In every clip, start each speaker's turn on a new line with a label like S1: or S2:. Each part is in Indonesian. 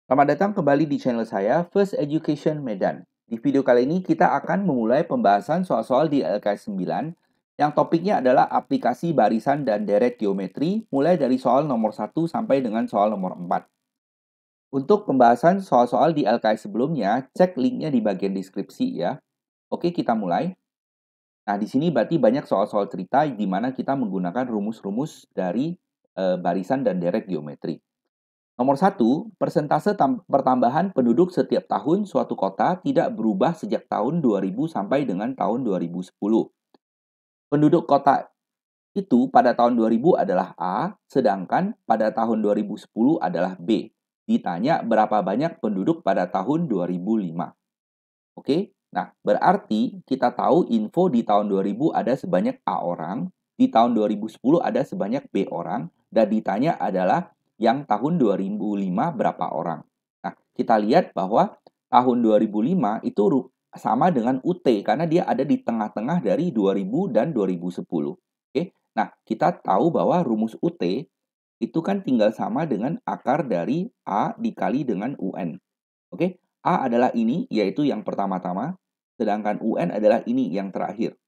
S1: Selamat datang kembali di channel saya, First Education Medan. Di video kali ini kita akan memulai pembahasan soal-soal di LKS 9 yang topiknya adalah aplikasi barisan dan deret geometri mulai dari soal nomor 1 sampai dengan soal nomor 4. Untuk pembahasan soal-soal di LKS sebelumnya, cek linknya di bagian deskripsi ya. Oke, kita mulai. Nah, di sini berarti banyak soal-soal cerita di mana kita menggunakan rumus-rumus dari barisan dan deret geometri. Nomor satu, persentase pertambahan penduduk setiap tahun suatu kota tidak berubah sejak tahun 2000 sampai dengan tahun 2010. Penduduk kota itu pada tahun 2000 adalah A, sedangkan pada tahun 2010 adalah B. Ditanya berapa banyak penduduk pada tahun 2005. Oke, nah berarti kita tahu info di tahun 2000 ada sebanyak A orang, di tahun 2010 ada sebanyak B orang, dan ditanya adalah yang tahun 2005 berapa orang. Nah, kita lihat bahwa tahun 2005 itu sama dengan UT karena dia ada di tengah-tengah dari 2000 dan 2010. Oke, nah kita tahu bahwa rumus UT itu kan tinggal sama dengan akar dari A dikali dengan UN. Oke, A adalah ini, yaitu yang pertama-tama, sedangkan UN adalah ini yang terakhir.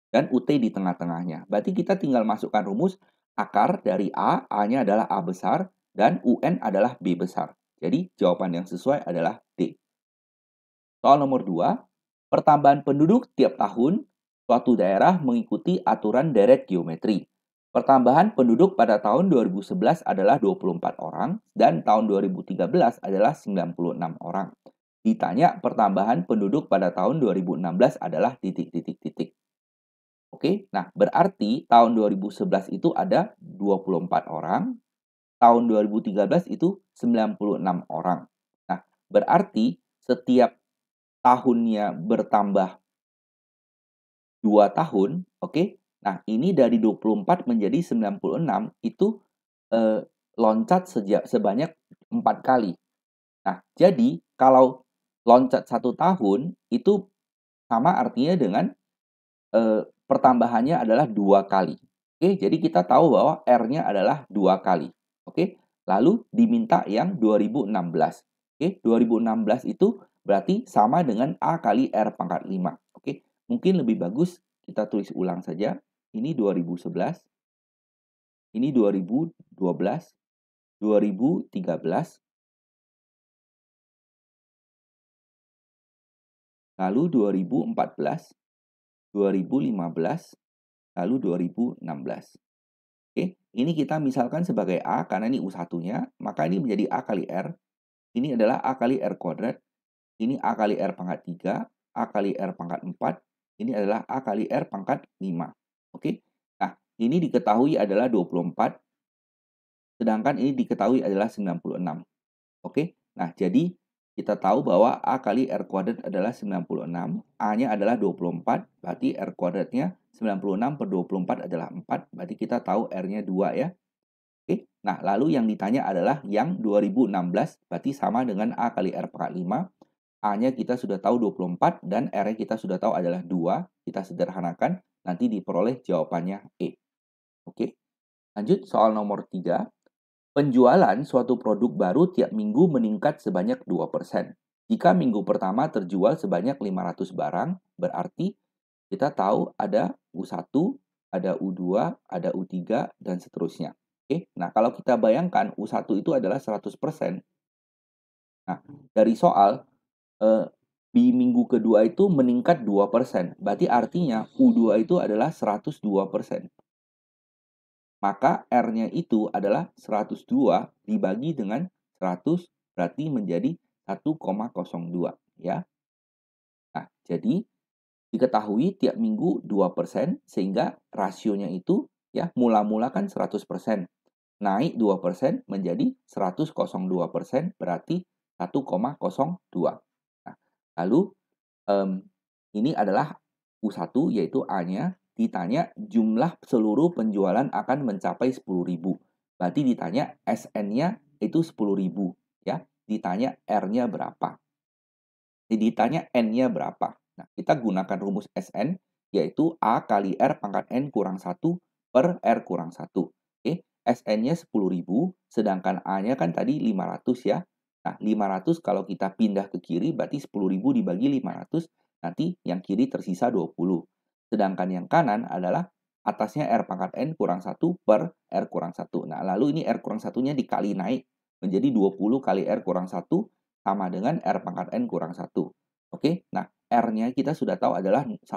S1: Dan UT di tengah-tengahnya. Berarti kita tinggal masukkan rumus akar dari A, A-nya adalah A besar, dan UN adalah B besar. Jadi jawaban yang sesuai adalah D. Soal nomor 2, pertambahan penduduk tiap tahun, suatu daerah mengikuti aturan deret geometri. Pertambahan penduduk pada tahun 2011 adalah 24 orang dan tahun 2013 adalah 96 orang. Ditanya pertambahan penduduk pada tahun 2016 adalah titik-titik-titik. Oke, nah berarti tahun 2011 itu ada 24 orang, tahun 2013 itu 96 orang. Nah, berarti setiap tahunnya bertambah 2 tahun, oke. Nah, ini dari 24 menjadi 96 itu, eee, loncat sebanyak 4 kali. Nah, jadi kalau loncat 1 tahun itu sama artinya dengan, pertambahannya adalah 2 kali. Oke, jadi kita tahu bahwa R-nya adalah 2 kali. Oke, lalu diminta yang 2016. Oke, 2016 itu berarti sama dengan A kali R pangkat 5. Oke, mungkin lebih bagus kita tulis ulang saja. Ini 2011, ini 2012, 2013, lalu 2014, 2015, lalu 2016. Oke, ini kita misalkan sebagai A karena ini U1-nya, maka ini menjadi A kali R. Ini adalah A kali R kuadrat. Ini A kali R pangkat 3, A kali R pangkat 4, ini adalah A kali R pangkat 5. Oke. Nah, ini diketahui adalah 24, sedangkan ini diketahui adalah 96. Oke. Nah, jadi kita tahu bahwa A kali R kuadrat adalah 96, A-nya adalah 24, berarti R kuadratnya 96 per 24 adalah 4, berarti kita tahu R-nya 2 ya. Oke. Nah, lalu yang ditanya adalah yang 2016, berarti sama dengan A kali R pangkat 5. A-nya kita sudah tahu 24 dan R-nya kita sudah tahu adalah 2. Kita sederhanakan, nanti diperoleh jawabannya E. Oke. Lanjut soal nomor 3. Penjualan suatu produk baru tiap minggu meningkat sebanyak 2%. Jika minggu pertama terjual sebanyak 500 barang, berarti kita tahu ada U1, ada U2, ada U3, dan seterusnya. Oke, nah kalau kita bayangkan U1 itu adalah 100%. Nah, dari soal, eh, di minggu kedua itu meningkat 2%. Berarti artinya U2 itu adalah 102%. Maka R-nya itu adalah 102 dibagi dengan 100 berarti menjadi 1,02 ya. Nah, jadi diketahui tiap minggu 2% sehingga rasionya itu ya mula-mula kan 100%. Naik 2% menjadi 100,02% berarti 1,02. Nah, lalu ini adalah U1 yaitu A-nya, ditanya jumlah seluruh penjualan akan mencapai 10.000. Berarti ditanya SN-nya itu 10.000 ya. Ditanya R-nya berapa. Ditanya N-nya berapa. Nah, kita gunakan rumus SN yaitu A kali R pangkat N kurang 1 per R kurang 1. Oke, SN-nya 10.000, sedangkan A-nya kan tadi 500 ya. Nah, 500 kalau kita pindah ke kiri berarti 10.000 dibagi 500, nanti yang kiri tersisa 20. Sedangkan yang kanan adalah atasnya R pangkat N kurang 1 per R kurang 1. Nah, lalu ini R kurang 1-nya dikali naik menjadi 20 kali R kurang 1 sama dengan R pangkat N kurang 1. Oke, nah R-nya kita sudah tahu adalah 1,02.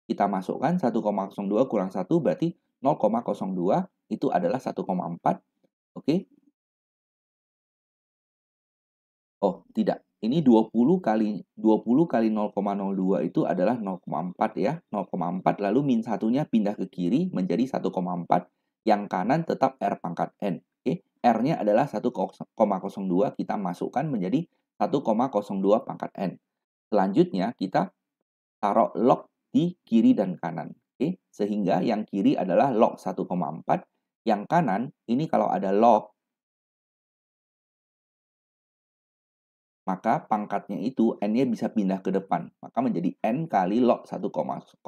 S1: Kita masukkan 1,02 kurang 1 berarti 0,02 itu adalah 1,4. Oke. Oh, tidak. Ini 20 kali 0,02 itu adalah 0,4 ya. 0,4 lalu min satunya pindah ke kiri menjadi 1,4. Yang kanan tetap R pangkat N. Oke. R-nya adalah 1,02 kita masukkan menjadi 1,02 pangkat N. Selanjutnya kita taruh log di kiri dan kanan. Oke. Sehingga yang kiri adalah log 1,4. Yang kanan ini kalau ada log maka pangkatnya itu N-nya bisa pindah ke depan. Maka menjadi N kali log 1,02.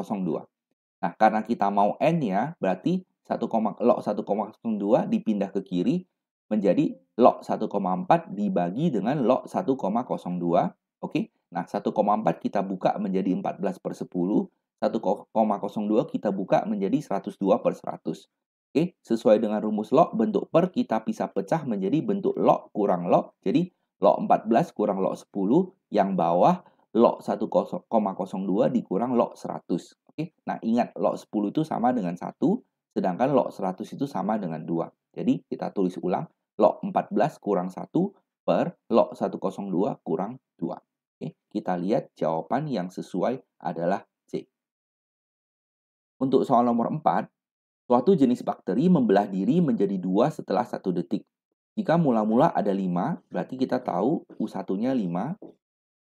S1: Nah, karena kita mau N-nya, berarti log 1,02 dipindah ke kiri menjadi log 1,4 dibagi dengan log 1,02. Oke, nah 1,4 kita buka menjadi 14/10. 1,02 kita buka menjadi 102/100. Oke, sesuai dengan rumus log, bentuk per kita bisa pecah menjadi bentuk log kurang log. Jadi log 14 kurang log 10, yang bawah log 1,02 dikurang log 100. Oke, nah ingat log 10 itu sama dengan 1, sedangkan log 100 itu sama dengan 2. Jadi kita tulis ulang, log 14 kurang 1 per log 102 kurang 2. Oke, kita lihat jawaban yang sesuai adalah C. Untuk soal nomor 4, suatu jenis bakteri membelah diri menjadi 2 setelah 1 detik. Jika mula-mula ada 5, berarti kita tahu U1-nya 5.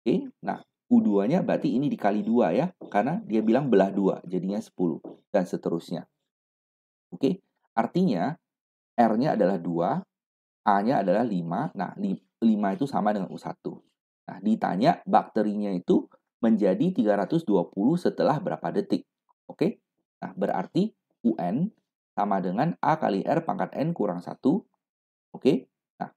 S1: Oke, nah U2-nya berarti ini dikali 2 ya, karena dia bilang belah 2, jadinya 10, dan seterusnya. Oke, artinya R-nya adalah 2, A-nya adalah 5, nah 5 itu sama dengan U1. Nah, ditanya bakterinya itu menjadi 320 setelah berapa detik. Oke, nah berarti UN sama dengan A kali R pangkat N kurang 1. Oke. Nah,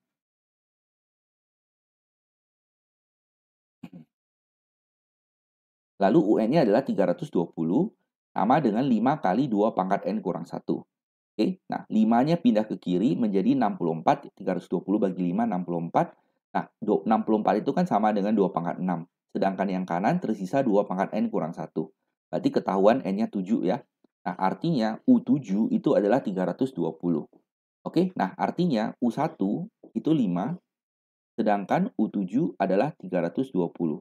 S1: lalu UN-nya adalah 320 sama dengan 5 kali 2 pangkat N kurang 1. Oke. Nah, 5-nya pindah ke kiri menjadi 64. 320 bagi 5, 64. Nah, 64 itu kan sama dengan 2 pangkat 6. Sedangkan yang kanan tersisa 2 pangkat N kurang 1. Berarti ketahuan N-nya 7 ya. Nah, artinya U7 itu adalah 320. Oke. Nah, artinya U1 itu 5. Sedangkan U7 adalah 320.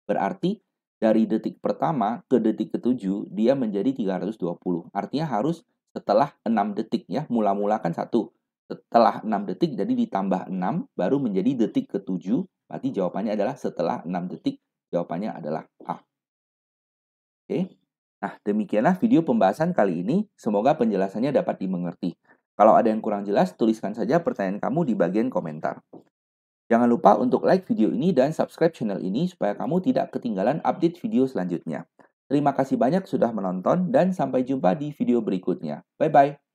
S1: Berarti dari detik pertama ke detik ke-7 dia menjadi 320. Artinya harus setelah 6 detik ya. Mula-mula kan 1. Setelah 6 detik jadi ditambah 6 baru menjadi detik ke-7. Berarti jawabannya adalah setelah 6 detik. Jawabannya adalah A. Oke. Nah, demikianlah video pembahasan kali ini. Semoga penjelasannya dapat dimengerti. Kalau ada yang kurang jelas, tuliskan saja pertanyaan kamu di bagian komentar. Jangan lupa untuk like video ini dan subscribe channel ini supaya kamu tidak ketinggalan update video selanjutnya. Terima kasih banyak sudah menonton dan sampai jumpa di video berikutnya. Bye-bye.